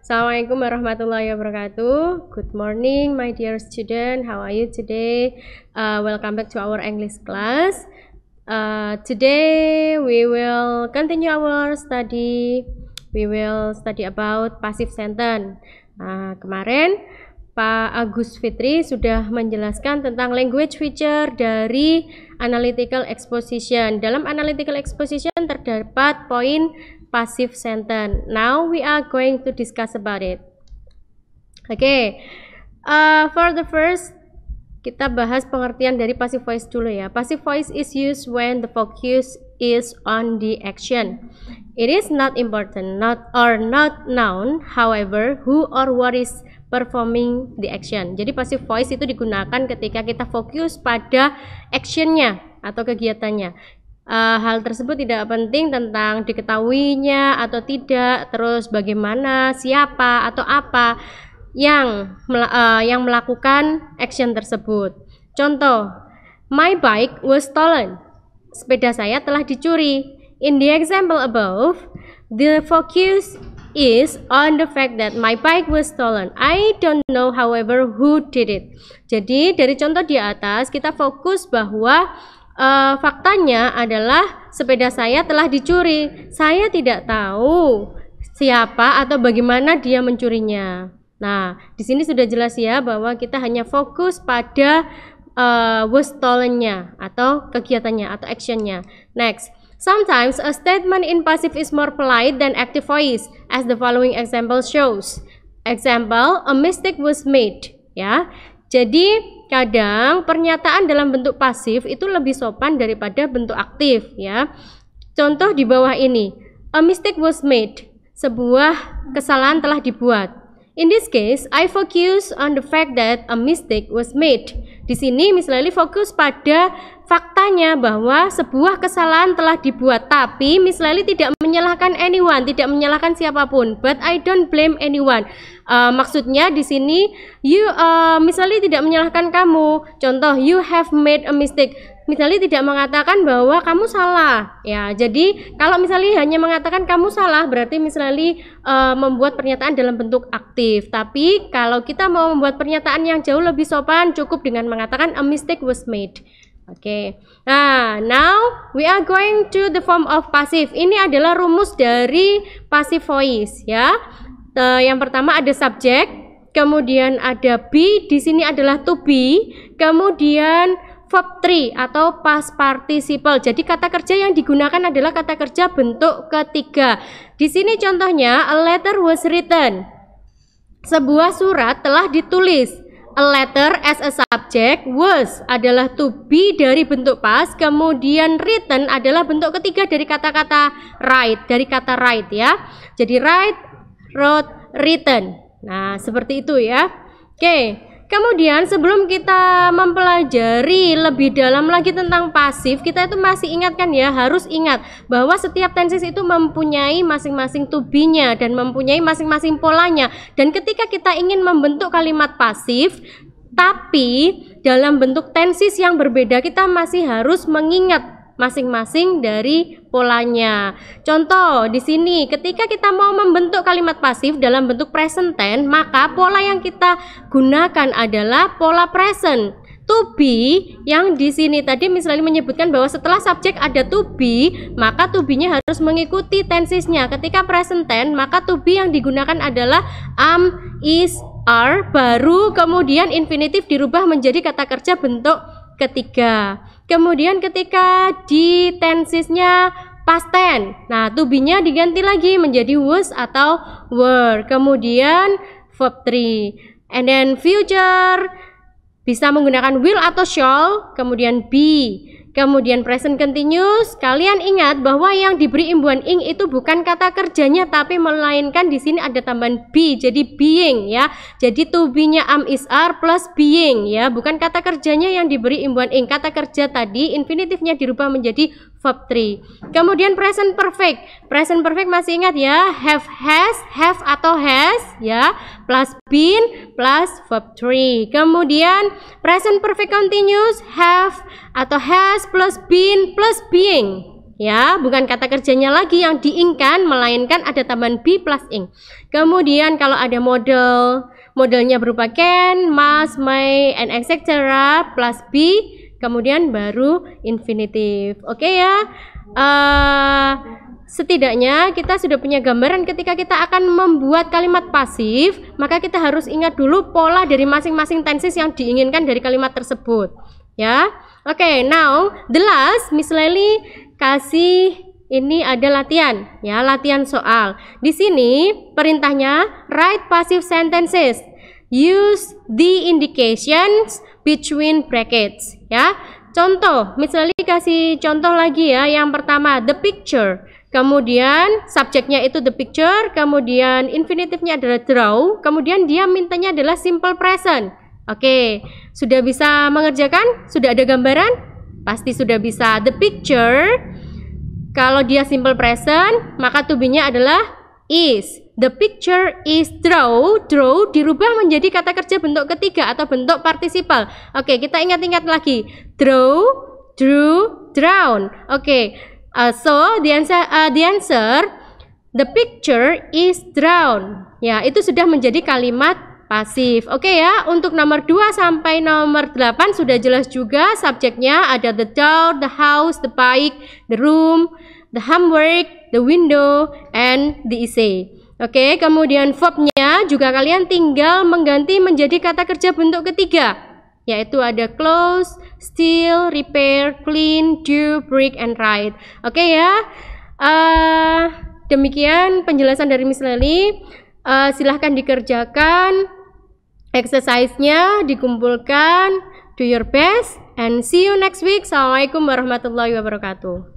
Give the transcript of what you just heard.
Assalamualaikum warahmatullahi wabarakatuh. Good morning, my dear student. How are you today? Welcome back to our English class. Today we will continue our study. We will study about passive sentence. Kemarin Pak Agus Fitri sudah menjelaskan tentang language feature dari analytical exposition. Dalam analytical exposition terdapat poin passive sentence. Now we are going to discuss about it. Okay. For the first, kita bahas pengertian dari passive voice dulu ya. Passive voice is used when the focus is on the action. It is not important, not known, however, who or what is performing the action. Jadi passive voice itu digunakan ketika kita fokus pada actionnya atau kegiatannya. Hal tersebut tidak penting tentang diketahuinya atau tidak, terus bagaimana, siapa atau apa yang melakukan action tersebut. Contoh, my bike was stolen. Sepeda saya telah dicuri. In the example above, the focus is on the fact that my bike was stolen. I don't know, however, who did it. Jadi dari contoh di atas kita fokus bahwa faktanya adalah sepeda saya telah dicuri. Saya tidak tahu siapa atau bagaimana dia mencurinya. Nah, di sini sudah jelas ya bahwa kita hanya fokus pada was stolen-nya atau kegiatannya atau action-nya. Next, sometimes a statement in passive is more polite than active voice, as the following example shows. Example, a mistake was made. Ya, jadi kadang pernyataan dalam bentuk pasif itu lebih sopan daripada bentuk aktif ya. Contoh di bawah ini, a mistake was made. Sebuah kesalahan telah dibuat. In this case, I focus on the fact that a mistake was made. Di sini Miss Lely fokus pada faktanya bahwa sebuah kesalahan telah dibuat, tapi Miss Lely tidak menyalahkan anyone, tidak menyalahkan siapapun. But I don't blame anyone. Maksudnya di sini Miss Lely tidak menyalahkan kamu. Contoh, you have made a mistake. Miss Lely tidak mengatakan bahwa kamu salah. Ya, jadi kalau Miss Lely hanya mengatakan kamu salah, berarti Miss Lely membuat pernyataan dalam bentuk aktif. Tapi kalau kita mau membuat pernyataan yang jauh lebih sopan, cukup dengan mengatakan a mistake was made. Oke. Nah, now we are going to the form of passive. Ini adalah rumus dari passive voice ya. Yang pertama ada subjek, kemudian ada be, di sini adalah to be, kemudian verb 3 atau past participle. Jadi kata kerja yang digunakan adalah kata kerja bentuk ketiga. Di sini contohnya a letter was written. Sebuah surat telah ditulis. A letter as a subject, was adalah to be dari bentuk past, kemudian written adalah bentuk ketiga dari kata-kata write, dari kata write ya. Jadi write, wrote, written. Nah, seperti itu ya. Oke. Kemudian sebelum kita mempelajari lebih dalam lagi tentang pasif, kita itu masih ingatkan ya, harus ingat bahwa setiap tenses itu mempunyai masing-masing to be-nya dan mempunyai masing-masing polanya. Dan ketika kita ingin membentuk kalimat pasif, tapi dalam bentuk tenses yang berbeda, kita masih harus mengingat masing-masing dari polanya. Contoh di sini, ketika kita mau membentuk kalimat pasif dalam bentuk present tense, maka pola yang kita gunakan adalah pola present. To be yang di sini tadi misalnya menyebutkan bahwa setelah subjek ada to be, maka to be-nya harus mengikuti tensesnya. Ketika present tense, maka to be yang digunakan adalah am, is, are, baru kemudian infinitif dirubah menjadi kata kerja bentuk ketiga. Kemudian ketika di tensesnya past tense, nah to be-nya diganti lagi menjadi was atau were. Kemudian verb 3. And then future bisa menggunakan will atau shall, kemudian be. Kemudian present continuous, kalian ingat bahwa yang diberi imbuhan ing itu bukan kata kerjanya, tapi melainkan di sini ada tambahan be, jadi being ya. Jadi to be-nya am, is, are plus being ya, bukan kata kerjanya yang diberi imbuhan ing. Kata kerja tadi infinitifnya dirubah menjadi verb 3. Kemudian present perfect. Present perfect masih ingat ya, have, has, have atau has ya, plus been plus verb 3. Kemudian present perfect continuous, have atau has plus been plus being ya, bukan kata kerjanya lagi yang diingkan, melainkan ada tambahan be plus ing. Kemudian kalau ada modelnya berupa can, must, may, and etc. plus be, kemudian baru infinitive. Oke ya. Setidaknya kita sudah punya gambaran ketika kita akan membuat kalimat pasif, maka kita harus ingat dulu pola dari masing-masing tenses yang diinginkan dari kalimat tersebut. Ya, oke. Now the last, Miss Lely kasih ini ada latihan, ya, latihan soal. Di sini perintahnya write passive sentences. Use the indications between brackets. Ya, contoh, Miss Lely kasih contoh lagi ya. Yang pertama the picture. Kemudian subjeknya itu the picture, kemudian infinitifnya adalah draw, kemudian dia mintanya adalah simple present. Oke, sudah bisa mengerjakan? Sudah ada gambaran? Pasti sudah bisa. The picture, kalau dia simple present, maka to be-nya adalah is. The picture is draw. Draw dirubah menjadi kata kerja bentuk ketiga atau bentuk partisiple. Oke, kita ingat-ingat lagi. Draw, drew, drawn. Oke. So the answer the picture is drawn. Ya, itu sudah menjadi kalimat pasif. Oke ya, untuk nomor 2 sampai nomor 8 sudah jelas juga subjeknya ada the door, the house, the bike, the room, the homework, the window, and the essay. Oke, kemudian verbnya juga kalian tinggal mengganti menjadi kata kerja bentuk ketiga, yaitu ada close, steal, repair, clean, do, break, and write. Oke ya, demikian penjelasan dari Miss Lely. Silahkan dikerjakan exercise-nya, dikumpulkan, do your best, and see you next week. Assalamualaikum warahmatullahi wabarakatuh.